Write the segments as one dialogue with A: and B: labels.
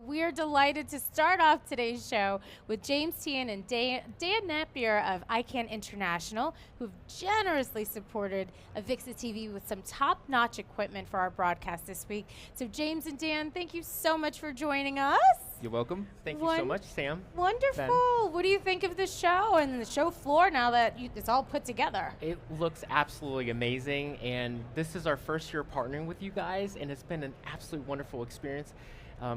A: We are delighted to start off today's show with James Tian and Dan Napier of ikan International, who've generously supported AVIXA TV with some top-notch equipment for our broadcast this week. So James and Dan, thank you so much for joining us.
B: You're welcome.
C: Thank you so much, Sam.
A: Wonderful.
C: Ben.
A: What do you think of the show and the show floor now that it's all put together?
C: It looks absolutely amazing, and this is our first year partnering with you guys, and it's been an absolutely wonderful experience.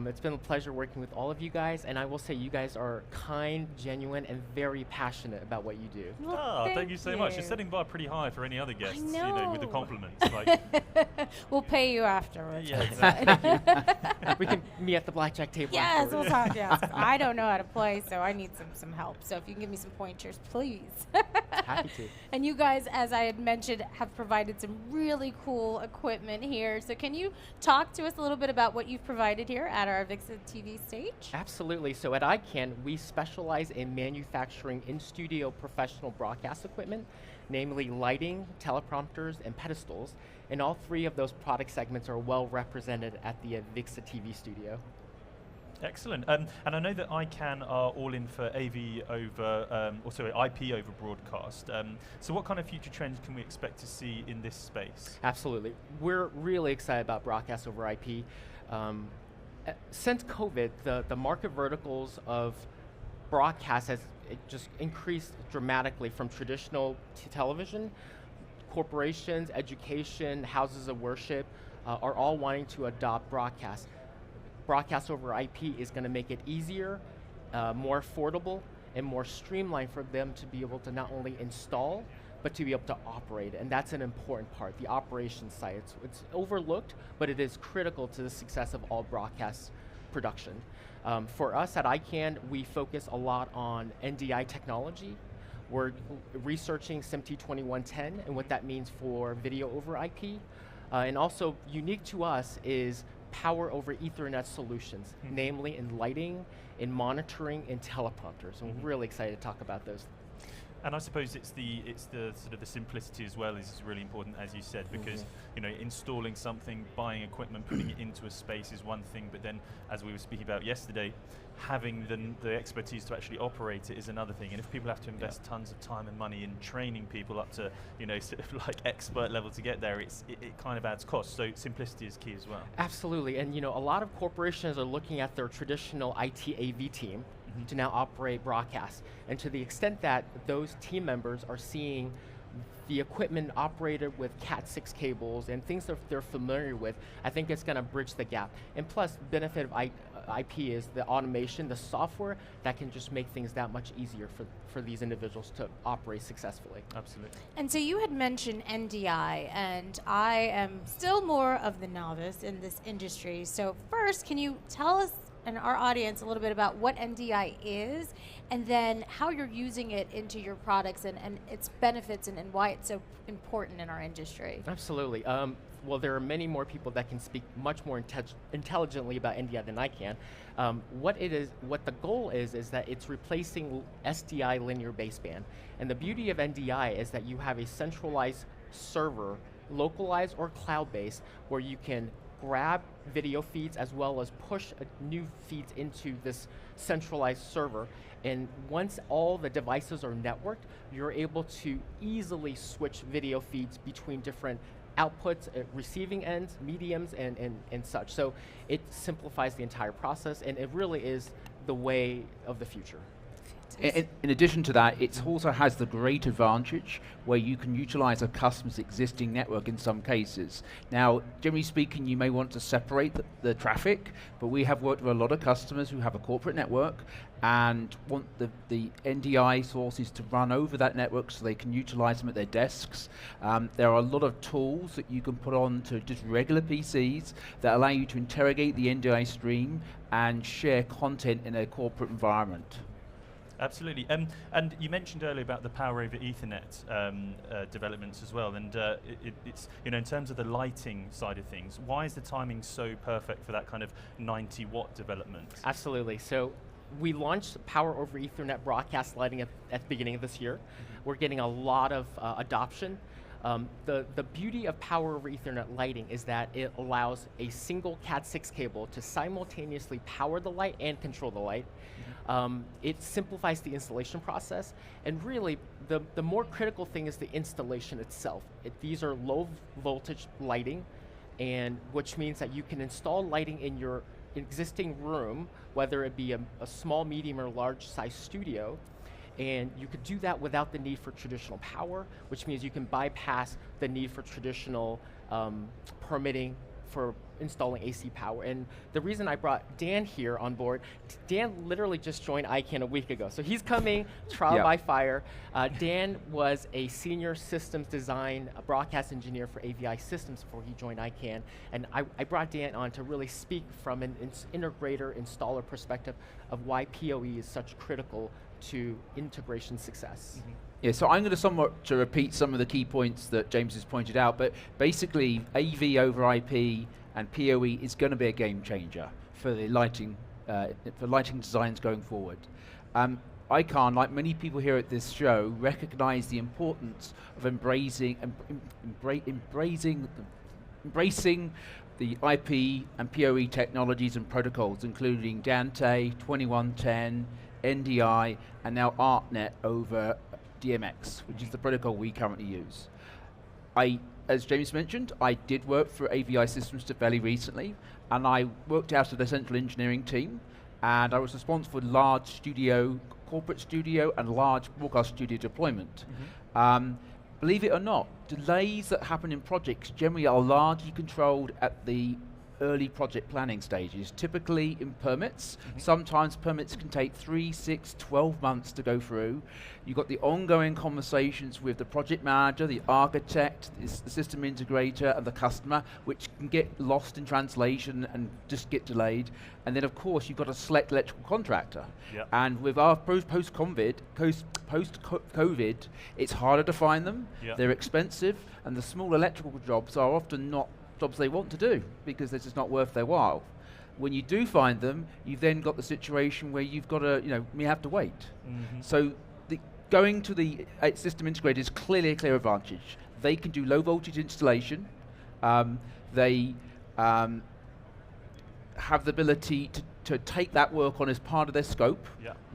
C: It's been a pleasure working with all of you guys, and I will say you guys are kind, genuine, and very passionate about what you do.
A: Well,
D: thank you so much. You're setting the bar pretty high for any other guests,
A: I know.
D: with the compliments. Like,
A: we'll pay you afterwards.
D: yeah, exactly.
C: We can meet at the blackjack table.
A: Yes, we'll
C: afterwards.
A: talk. Yes, I don't know how to play, so I need some help. So if you can give me some pointers, please.
C: Happy to.
A: And you guys, as I had mentioned, have provided some really cool equipment here. So can you talk to us a little bit about what you've provided here at our AVIXA TV stage?
C: Absolutely. So at ikan, we specialize in manufacturing in-studio professional broadcast equipment, namely lighting, teleprompters, and pedestals. And all three of those product segments are well represented at the AVIXA TV Studio.
D: Excellent. And I know that ikan are all in for IP over broadcast. So what kind of future trends can we expect to see in this space?
C: Absolutely. We're really excited about broadcast over IP. Since COVID, the market verticals of broadcast has just increased dramatically from traditional television. Corporations, education, houses of worship are all wanting to adopt broadcast. Broadcast over IP is going to make it easier, more affordable, and more streamlined for them to be able to not only install, but to be able to operate. And that's an important part, the operations side. It's overlooked, but it is critical to the success of all broadcast production. For us at ikan, we focus a lot on NDI technology. We're researching SMPTE 2110 and what that means for video over IP. And also unique to us is power over Ethernet solutions, namely in lighting, in monitoring, and teleprompters. And we're really excited to talk about those.
D: And I suppose it's the sort of the simplicity as well is really important, as you said, because installing something, buying equipment, putting it into a space is one thing, but then, as we were speaking about yesterday, having the expertise to actually operate it is another thing. And if people have to invest tons of time and money in training people up to sort of like expert level to get there, it kind of adds cost. So simplicity is key as well.
C: Absolutely, and a lot of corporations are looking at their traditional IT AV team to now operate broadcast. And to the extent that those team members are seeing the equipment operated with Cat6 cables and things that they're familiar with, I think it's going to bridge the gap. And plus, benefit of IP is the automation, the software that can just make things that much easier for these individuals to operate successfully.
D: Absolutely.
A: And so you had mentioned NDI, and I am still more of the novice in this industry. So first, can you tell us and our audience a little bit about what NDI is, and then how you're using it into your products and its benefits and why it's so important in our industry?
C: Absolutely. Well, there are many more people that can speak much more intelligently about NDI than I can. What the goal is that it's replacing SDI linear baseband. And the beauty of NDI is that you have a centralized server, localized or cloud-based, where you can grab video feeds as well as push new feeds into this centralized server. And once all the devices are networked, you're able to easily switch video feeds between different outputs, receiving ends, mediums, and such. So it simplifies the entire process, and it really is the way of the future.
B: In addition to that, it also has the great advantage where you can utilize a customer's existing network in some cases. Now, generally speaking, you may want to separate the traffic, but we have worked with a lot of customers who have a corporate network and want the NDI sources to run over that network so they can utilize them at their desks. There are a lot of tools that you can put on to just regular PCs that allow you to interrogate the NDI stream and share content in a corporate environment.
D: Absolutely. And you mentioned earlier about the power over Ethernet developments as well. And it's in terms of the lighting side of things, why is the timing so perfect for that kind of 90-watt development?
C: Absolutely. So we launched power over Ethernet broadcast lighting at the beginning of this year. We're getting a lot of adoption. The beauty of power over Ethernet lighting is that it allows a single Cat6 cable to simultaneously power the light and control the light. It simplifies the installation process, and really, the more critical thing is the installation itself. These are low voltage lighting, and which means that you can install lighting in your existing room, whether it be a small, medium, or large size studio, and you could do that without the need for traditional power, which means you can bypass the need for traditional permitting for installing AC power. And the reason I brought Dan here on board, Dan literally just joined ICANN a week ago. So he's coming trial by fire. Dan was a senior systems design broadcast engineer for AVI Systems before he joined ICANN. And I brought Dan on to really speak from an integrator, installer perspective of why PoE is such critical to integration success.
B: Yeah, so I'm going to repeat some of the key points that James has pointed out, but basically AV over IP and PoE is going to be a game changer for the lighting designs going forward. ICANN, like many people here at this show, recognize the importance of embracing the IP and PoE technologies and protocols, including Dante, 2110, NDI, and now ArtNet over DMX, which is the protocol we currently use. As James mentioned, I did work for AVI Systems fairly recently, and I worked out of the central engineering team, and I was responsible for large studio, corporate studio, and large broadcast studio deployment. Believe it or not, delays that happen in projects generally are largely controlled at the early project planning stages, typically in permits. Sometimes permits can take 3, 6, 12 months to go through. You've got the ongoing conversations with the project manager, the architect, the system integrator, and the customer, which can get lost in translation and just get delayed. And then of course you've got to select electrical contractor. And with our post-COVID, it's harder to find them, they're expensive, and the small electrical jobs are often not jobs they want to do because they're just not worth their while. When you do find them, you've then got the situation where you've got to, you have to wait. So going to the system integrator is clearly a clear advantage. They can do low voltage installation. They have the ability to take that work on as part of their scope,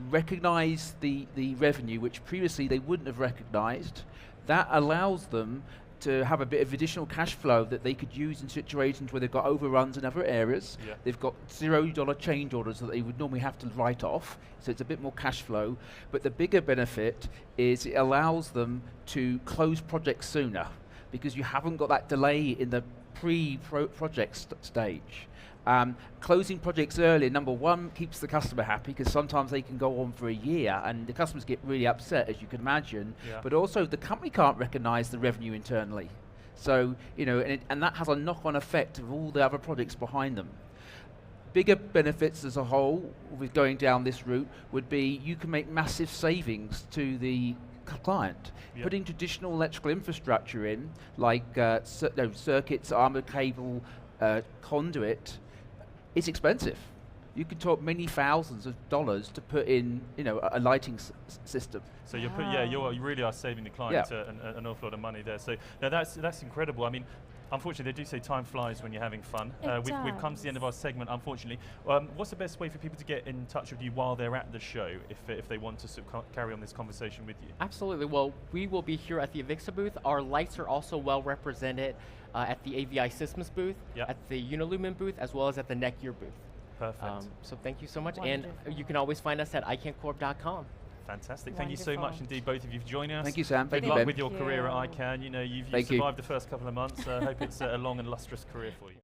B: recognize the revenue, which previously they wouldn't have recognized. That allows them to have a bit of additional cash flow that they could use in situations where they've got overruns in other areas. They've got $0 change orders that they would normally have to write off, so it's a bit more cash flow. But the bigger benefit is it allows them to close projects sooner because you haven't got that delay in the pre-project stage. Closing projects early, number one, keeps the customer happy because sometimes they can go on for a year and the customers get really upset, as you can imagine. But also the company can't recognize the revenue internally. So, and that has a knock-on effect of all the other projects behind them. Bigger benefits as a whole with going down this route would be you can make massive savings to the client. Putting traditional electrical infrastructure in, like circuits, armored cable, conduit, it's expensive. You could talk many thousands of dollars to put in, a lighting system.
D: So you really are saving the client an awful lot of money there. So now that's incredible. I mean, unfortunately, they do say time flies when you're having fun. We've come to the end of our segment, unfortunately. What's the best way for people to get in touch with you while they're at the show, if they want to sort of carry on this conversation with you?
C: Absolutely. Well, we will be here at the AVIXA booth. Our lights are also well represented at the AVI Systems booth, at the Unilumin booth, as well as at the Netgear booth.
D: Perfect.
C: So thank you so much.
A: Wonderful.
C: And you can always find us at icancorp.com.
D: Fantastic. Thank you so much indeed, both of you, for joining us.
B: Thank you, Sam.
D: Good
B: Thank you,
D: luck
B: Ben.
D: with your career at ICANN. You've survived the first couple of months. I hope it's a long and lustrous career for you.